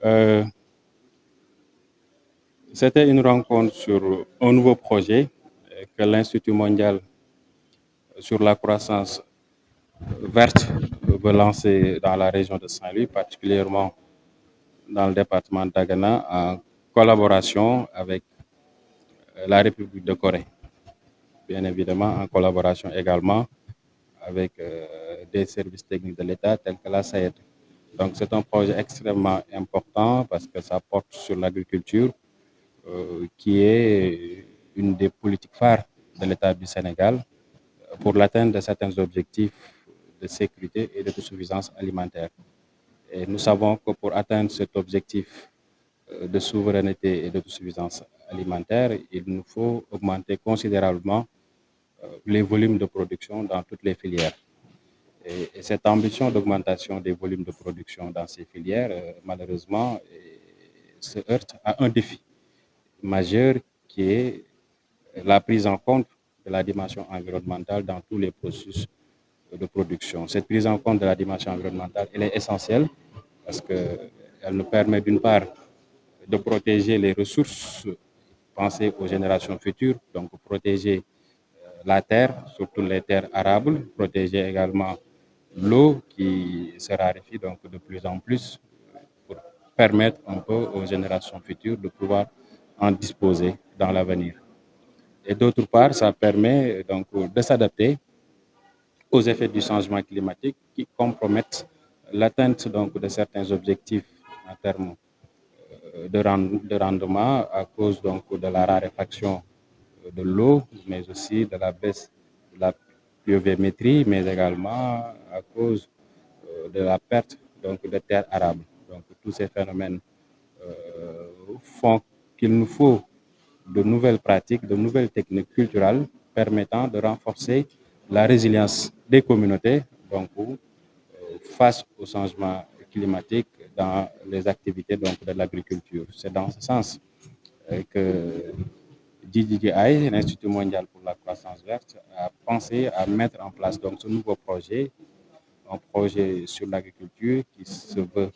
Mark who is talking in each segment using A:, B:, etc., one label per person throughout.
A: Euh, C'était une rencontre sur un nouveau projet que l'Institut mondial sur la croissance verte veut lancer dans la région de Saint-Louis, particulièrement dans le département d'Agana, en collaboration avec la République de Corée. Bien évidemment, en collaboration également avec des services techniques de l'État tels que la SAED. Donc, c'est un projet extrêmement important parce que ça porte sur l'agriculture, qui est une des politiques phares de l'État du Sénégal pour l'atteinte de certains objectifs de sécurité et d'autosuffisance alimentaire. Et nous savons que pour atteindre cet objectif de souveraineté et d'autosuffisance alimentaire, il nous faut augmenter considérablement les volumes de production dans toutes les filières. Et cette ambition d'augmentation des volumes de production dans ces filières, malheureusement, se heurte à un défi majeur qui est la prise en compte de la dimension environnementale dans tous les processus de production. Cette prise en compte de la dimension environnementale, elle est essentielle parce qu'elle nous permet d'une part de protéger les ressources, penser aux générations futures, donc protéger la terre, surtout les terres arables, protéger également l'eau qui se raréfie donc de plus en plus pour permettre un peu aux générations futures de pouvoir en disposer dans l'avenir. Et d'autre part, ça permet donc de s'adapter aux effets du changement climatique qui compromettent l'atteinte donc de certains objectifs en termes de rendement à cause donc de la raréfaction de l'eau, mais aussi de la baisse de la pluviométrie, mais également à cause de la perte donc de terres arables. Donc tous ces phénomènes font qu'il nous faut de nouvelles pratiques, de nouvelles techniques culturelles permettant de renforcer la résilience des communautés donc, face au changement climatique dans les activités donc, de l'agriculture. C'est dans ce sens que DJI, l'Institut mondial pour la croissance verte, a pensé à mettre en place donc, ce nouveau projet, un projet sur l'agriculture qui se veut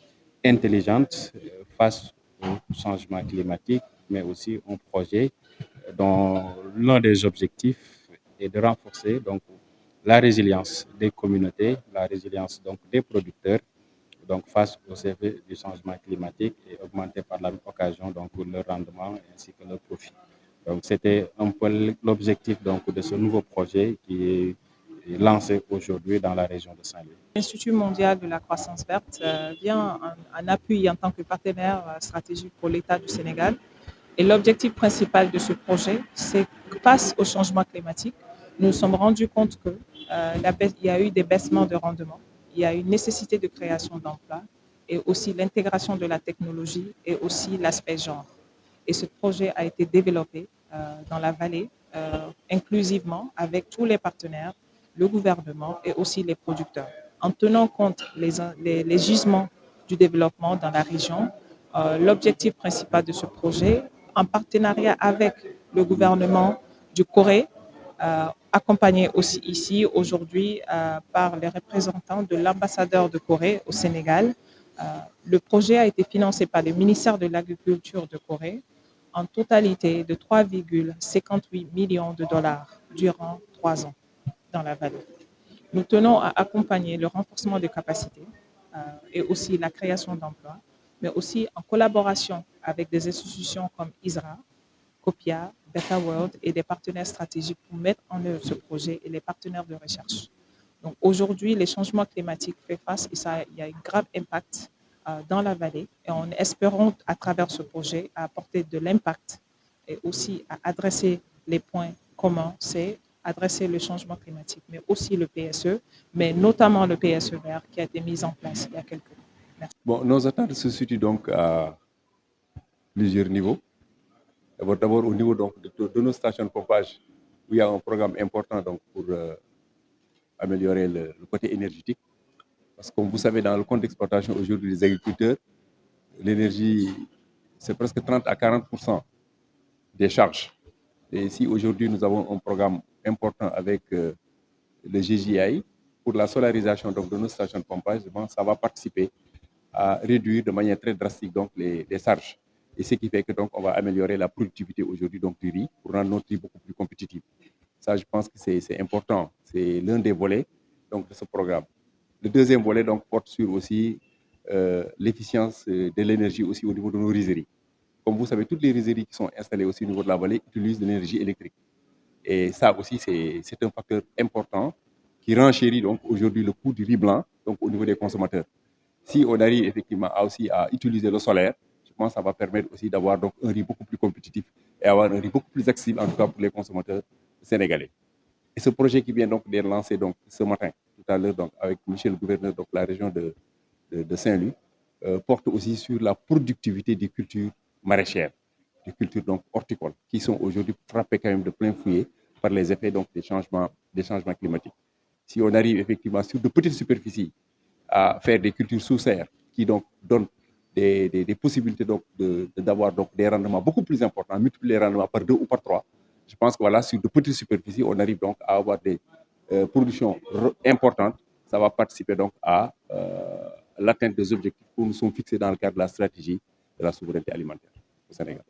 A: intelligente face au changement climatique, mais aussi un projet dont l'un des objectifs est de renforcer donc, la résilience des communautés, la résilience donc, des producteurs donc, face aux effets du changement climatique et augmenter par la même occasion donc, leur rendement ainsi que leur profit. Donc, c'était un peu l'objectif donc, de ce nouveau projet qui est lancé aujourd'hui dans la région de Saint-Louis.
B: L'Institut mondial de la croissance verte vient en appui en tant que partenaire stratégique pour l'État du Sénégal. Et l'objectif principal de ce projet, c'est que face au changement climatique, nous nous sommes rendus compte qu'il y a eu des baissements de rendement, il y a une nécessité de création d'emplois et aussi l'intégration de la technologie et aussi l'aspect genre. Et ce projet a été développé dans la vallée inclusivement avec tous les partenaires, le gouvernement et aussi les producteurs, en tenant compte les gisements du développement dans la région. L'objectif principal de ce projet, en partenariat avec le gouvernement du Corée, accompagné aussi ici aujourd'hui par les représentants de l'ambassadeur de Corée au Sénégal. Le projet a été financé par le ministère de l'Agriculture de Corée en totalité de 3,58 millions de dollars durant 3 ans dans la vallée. Nous tenons à accompagner le renforcement des capacités et aussi la création d'emplois, mais aussi en collaboration avec des institutions comme ISRA, Copia, Beta World et des partenaires stratégiques pour mettre en œuvre ce projet et les partenaires de recherche. Donc aujourd'hui, les changements climatiques font face et il y a un grave impact dans la vallée et en espérant à travers ce projet à apporter de l'impact et aussi à adresser les points communs, c'est adresser le changement climatique, mais aussi le PSE, mais notamment le PSE vert qui a été mis en place il y a quelques mois. Merci.
C: Bon, nos attentes se situent donc à plusieurs niveaux. D'abord au niveau donc, de nos stations de pompage, où il y a un programme important donc, pour améliorer le côté énergétique. Parce que comme vous savez, dans le compte d'exploitation aujourd'hui des agriculteurs, l'énergie, c'est presque 30 à 40% des charges. Et ici, aujourd'hui, nous avons un programme important avec le GJI pour la solarisation donc, de nos stations de pompage. Bon, ça va participer à réduire de manière très drastique donc les charges. Et ce qui fait que donc on va améliorer la productivité aujourd'hui donc du riz pour rendre notre riz beaucoup plus compétitif. Ça, je pense que c'est important. C'est l'un des volets donc, de ce programme. Le deuxième volet donc, porte sur aussi l'efficience de l'énergie aussi au niveau de nos rizeries. Comme vous savez, toutes les rizeries qui sont installées aussi au niveau de la vallée utilisent de l'énergie électrique. Et ça aussi, c'est un facteur important qui renchérit donc aujourd'hui le coût du riz blanc donc, au niveau des consommateurs. Si on arrive effectivement aussi à utiliser le solaire, je pense que ça va permettre aussi d'avoir donc un riz beaucoup plus compétitif et avoir un riz beaucoup plus accessible en tout cas pour les consommateurs sénégalais. Et ce projet qui vient donc d'être lancé donc, ce matin, tout à l'heure, donc, avec Michel le gouverneur de la région de Saint-Louis, porte aussi sur la productivité des cultures maraîchères, des cultures donc horticoles, qui sont aujourd'hui frappées quand même de plein fouet par les effets donc, des changements climatiques. Si on arrive effectivement sur de petites superficies à faire des cultures sous serre qui donc donnent des possibilités donc d'avoir donc des rendements beaucoup plus importants, multiplier les rendements par 2 ou par 3. Je pense que voilà, sur de petites superficies, on arrive donc à avoir des productions importantes. Ça va participer donc à l'atteinte des objectifs que nous sommes fixés dans le cadre de la stratégie de la souveraineté alimentaire au Sénégal.